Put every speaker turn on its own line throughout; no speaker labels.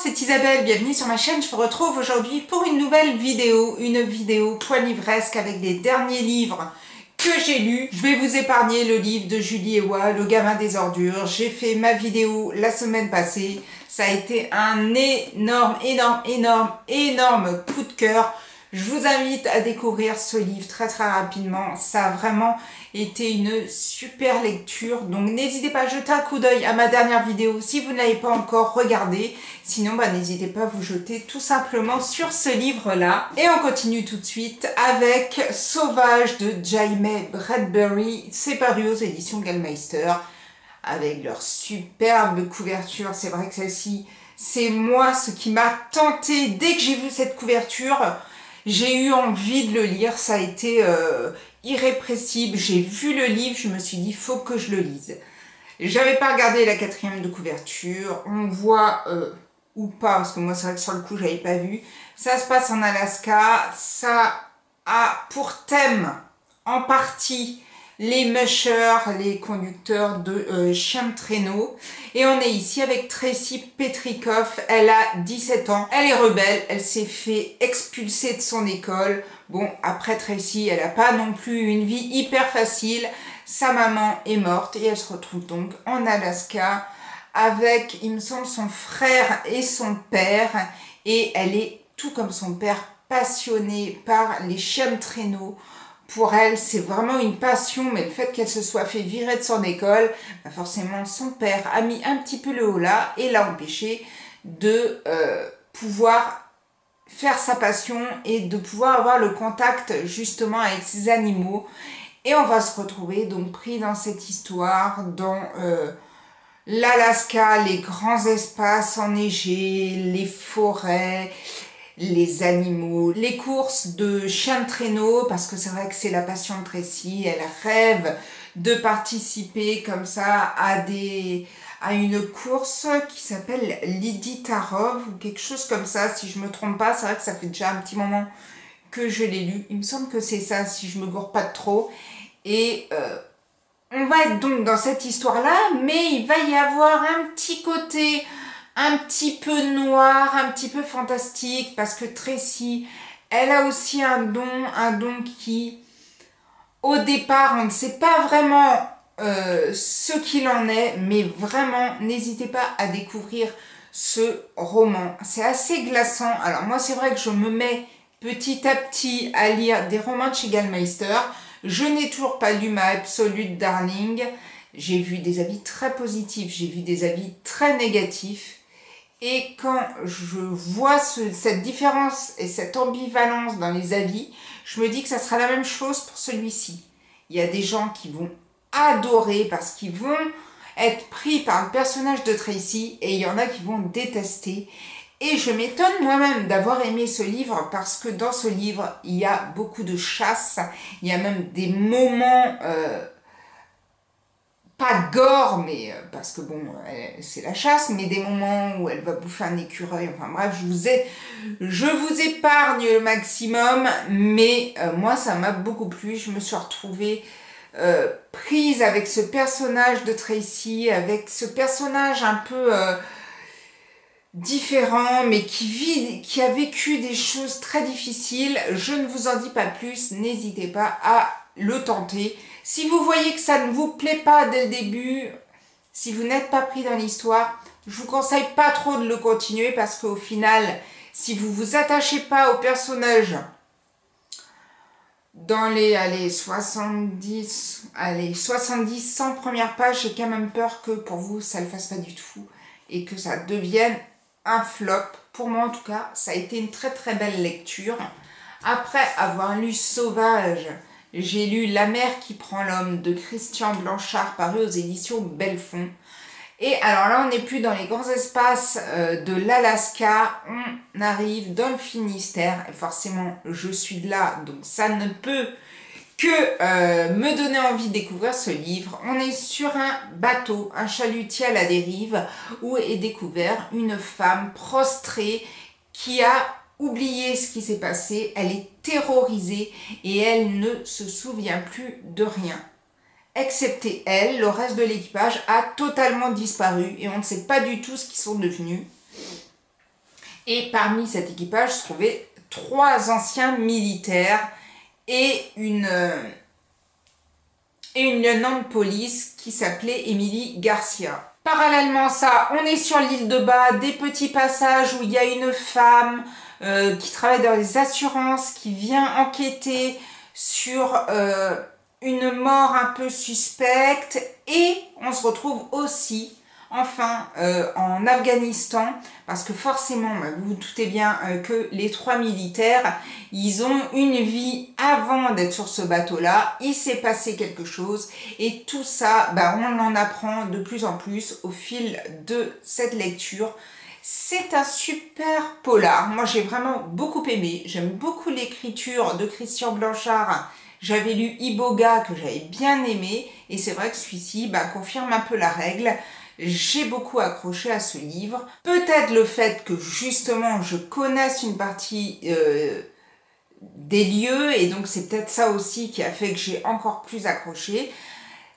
c'est Isabelle, bienvenue sur ma chaîne. Je vous retrouve aujourd'hui pour une nouvelle vidéo, une vidéo poilivresque avec les derniers livres que j'ai lus. Je vais vous épargner le livre de Julie Ewa, Le gamin des ordures. J'ai fait ma vidéo la semaine passée. Ça a été un énorme coup de cœur. Je vous invite à découvrir ce livre très rapidement. Ça a vraiment été une super lecture. Donc n'hésitez pas à jeter un coup d'œil à ma dernière vidéo si vous ne l'avez pas encore regardée. Sinon, n'hésitez pas à vous jeter tout simplement sur ce livre-là. Et on continue tout de suite avec Sauvage de Jaime Bradbury. C'est paru aux éditions Gallmeister avec leur superbe couverture. C'est vrai que celle-ci, c'est moi ce qui m'a tenté dès que j'ai vu cette couverture. J'ai eu envie de le lire, ça a été irrépressible. J'ai vu le livre, je me suis dit, faut que je le lise. J'avais pas regardé la quatrième de couverture, on voit, ou pas, parce que moi c'est vrai que sur le coup j'avais pas vu. Ça se passe en Alaska, ça a pour thème, en partie, les mushers, les conducteurs de chiens de traîneau. Et on est ici avec Tracy Petrikoff. Elle a 17 ans. Elle est rebelle. Elle s'est fait expulser de son école. Bon, après Tracy, elle n'a pas non plus une vie hyper facile. Sa maman est morte et elle se retrouve donc en Alaska avec, il me semble, son frère et son père. Et elle est, tout comme son père, passionnée par les chiens de traîneau. Pour elle, c'est vraiment une passion, mais le fait qu'elle se soit fait virer de son école, forcément, son père a mis un petit peu le holà et l'a empêché de pouvoir faire sa passion et de pouvoir avoir le contact justement avec ces animaux. Et on va se retrouver donc pris dans cette histoire, dans l'Alaska, les grands espaces enneigés, les forêts, les animaux, les courses de chiens de traîneau, parce que c'est vrai que c'est la passion de Tracy. Elle rêve de participer comme ça à une course qui s'appelle l'Iditarov ou quelque chose comme ça, si je me trompe pas. C'est vrai que ça fait déjà un petit moment que je l'ai lu. Il me semble que c'est ça, si je me gourre pas de trop. Et on va être donc dans cette histoire-là, mais il va y avoir un petit côté un petit peu noir, un petit peu fantastique, parce que Tracy, elle a aussi un don qui, au départ, on ne sait pas vraiment ce qu'il en est, mais vraiment, n'hésitez pas à découvrir ce roman. C'est assez glaçant. Alors moi, c'est vrai que je me mets petit à petit à lire des romans de chez Gallmeister. Je n'ai toujours pas lu ma Absolute Darling. J'ai vu des avis très positifs, j'ai vu des avis très négatifs. Et quand je vois cette différence et cette ambivalence dans les avis, je me dis que ça sera la même chose pour celui-ci. Il y a des gens qui vont adorer parce qu'ils vont être pris par le personnage de Tracy et il y en a qui vont détester. Et je m'étonne moi-même d'avoir aimé ce livre parce que dans ce livre, il y a beaucoup de chasse. Il y a même des moments... pas gore, mais parce que bon, c'est la chasse, mais des moments où elle va bouffer un écureuil. Enfin bref, je vous épargne le maximum, mais moi ça m'a beaucoup plu. Je me suis retrouvée prise avec ce personnage de Tracy, avec ce personnage un peu différent, mais qui a vécu des choses très difficiles. Je ne vous en dis pas plus, n'hésitez pas à le tenter. Si vous voyez que ça ne vous plaît pas dès le début, si vous n'êtes pas pris dans l'histoire, je vous conseille pas trop de le continuer parce qu'au final, si vous vous attachez pas au personnage dans les 70, 100 premières pages, j'ai quand même peur que pour vous, ça ne le fasse pas du tout et que ça devienne un flop. Pour moi, en tout cas, ça a été une très belle lecture. Après avoir lu Sauvage, j'ai lu La mer qui prend l'homme de Christian Blanchard, paru aux éditions Belfond. Et alors là, on n'est plus dans les grands espaces de l'Alaska, on arrive dans le Finistère. Et forcément, je suis de là, donc ça ne peut que me donner envie de découvrir ce livre. On est sur un bateau, un chalutier à la dérive, où est découvert une femme prostrée qui a oublié ce qui s'est passé. Elle est terrorisée et elle ne se souvient plus de rien. Excepté elle, le reste de l'équipage a totalement disparu et on ne sait pas du tout ce qu'ils sont devenus. Et parmi cet équipage se trouvaient 3 anciens militaires et une lieutenant de police qui s'appelait Emily Garcia. Parallèlement à ça, on est sur l'île de Bas, des petits passages où il y a une femme qui travaille dans les assurances, qui vient enquêter sur une mort un peu suspecte, et on se retrouve aussi enfin en Afghanistan, parce que forcément, vous vous doutez bien que les 3 militaires, ils ont une vie avant d'être sur ce bateau-là. Il s'est passé quelque chose et tout ça, on en apprend de plus en plus au fil de cette lecture. C'est un super polar. Moi, j'ai vraiment beaucoup aimé. J'aime beaucoup l'écriture de Christian Blanchard. J'avais lu Iboga que j'avais bien aimé, et c'est vrai que celui-ci confirme un peu la règle. J'ai beaucoup accroché à ce livre. Peut-être le fait que justement je connaisse une partie des lieux, et donc c'est peut-être ça aussi qui a fait que j'ai encore plus accroché.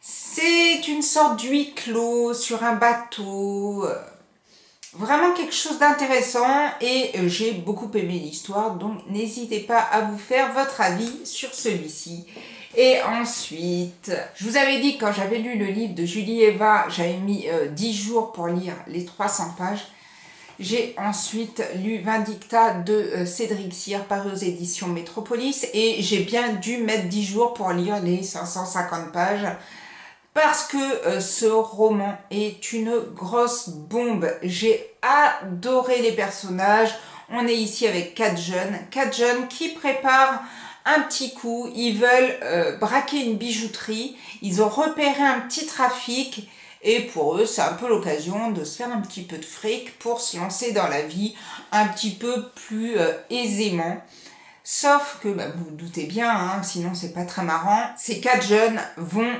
C'est une sorte d'huis clos sur un bateau. Vraiment quelque chose d'intéressant, et j'ai beaucoup aimé l'histoire, donc n'hésitez pas à vous faire votre avis sur celui-ci. Et ensuite, je vous avais dit que quand j'avais lu le livre de Julie Eva, j'avais mis 10 jours pour lire les 300 pages. J'ai ensuite lu Vindicta de Cédric Cyr, paru aux éditions Métropolis, et j'ai bien dû mettre 10 jours pour lire les 550 pages. Parce que ce roman est une grosse bombe. J'ai adoré les personnages. On est ici avec 4 jeunes qui préparent un petit coup. Ils veulent braquer une bijouterie. Ils ont repéré un petit trafic. Et pour eux, c'est un peu l'occasion de se faire un petit peu de fric pour se lancer dans la vie un petit peu plus aisément. Sauf que, vous vous doutez bien, hein, sinon c'est pas très marrant. Ces 4 jeunes vont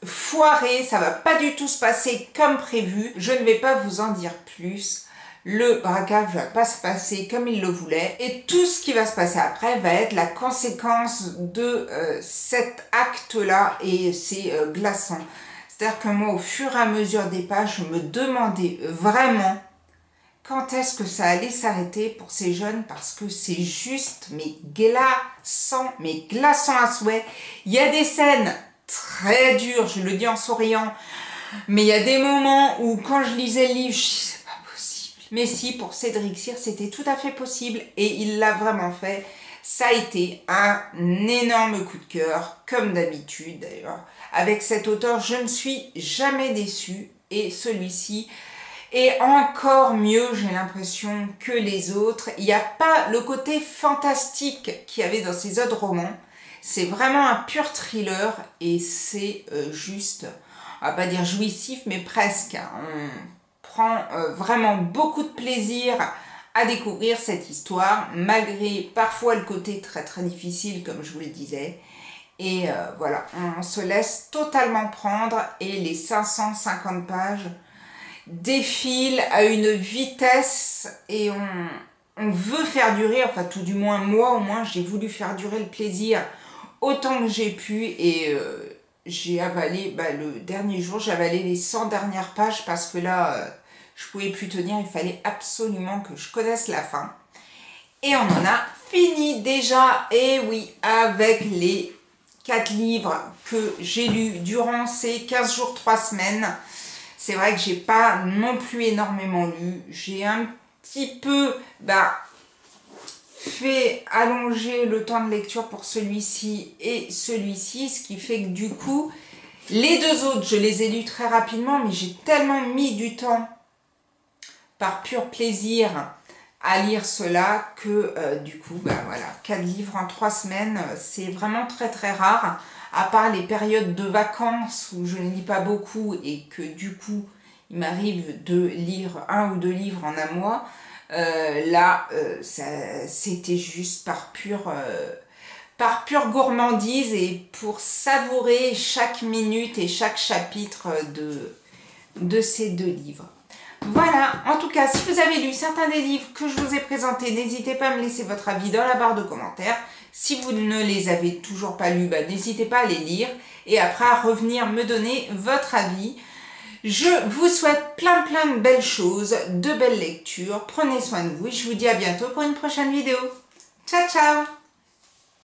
foiré, ça va pas du tout se passer comme prévu. Je ne vais pas vous en dire plus. Le braquage va pas se passer comme il le voulait, et tout ce qui va se passer après va être la conséquence de cet acte-là, et c'est glaçant. C'est-à-dire que moi, au fur et à mesure des pages, je me demandais vraiment quand est-ce que ça allait s'arrêter pour ces jeunes, parce que c'est juste mais glaçant à souhait. Il y a des scènes très dur, je le dis en souriant, mais il y a des moments où quand je lisais le livre, je dis c'est pas possible. Mais si, pour Cédric Cyr, c'était tout à fait possible, et il l'a vraiment fait. Ça a été un énorme coup de cœur, comme d'habitude d'ailleurs. Avec cet auteur, je ne suis jamais déçue, et celui-ci est encore mieux, j'ai l'impression, que les autres. Il n'y a pas le côté fantastique qu'il y avait dans ses autres romans. C'est vraiment un pur thriller, et c'est juste, on va pas dire jouissif, mais presque. On prend vraiment beaucoup de plaisir à découvrir cette histoire, malgré parfois le côté très très difficile, comme je vous le disais. Et voilà, on se laisse totalement prendre, et les 550 pages défilent à une vitesse, et on veut faire durer, enfin tout du moins moi, au moins j'ai voulu faire durer le plaisir autant que j'ai pu, et j'ai avalé, le dernier jour, j'ai avalé les 100 dernières pages, parce que là, je pouvais plus tenir, il fallait absolument que je connaisse la fin. Et on en a fini déjà, et oui, avec les 4 livres que j'ai lus durant ces 15 jours, 3 semaines. C'est vrai que j'ai pas non plus énormément lu, j'ai un petit peu, fait allonger le temps de lecture pour celui-ci et celui-ci, ce qui fait que du coup, les 2 autres, je les ai lus très rapidement, mais j'ai tellement mis du temps, par pur plaisir, à lire cela, que du coup, voilà, 4 livres en 3 semaines, c'est vraiment très très rare, à part les périodes de vacances où je ne lis pas beaucoup, et que du coup, il m'arrive de lire 1 ou 2 livres en un mois. Là, c'était juste par pure gourmandise, et pour savourer chaque minute et chaque chapitre de ces 2 livres. Voilà, en tout cas, si vous avez lu certains des livres que je vous ai présentés, n'hésitez pas à me laisser votre avis dans la barre de commentaires. Si vous ne les avez toujours pas lus, n'hésitez pas à les lire, et après à revenir me donner votre avis. Je vous souhaite plein de belles choses, de belles lectures. Prenez soin de vous et je vous dis à bientôt pour une prochaine vidéo. Ciao, ciao!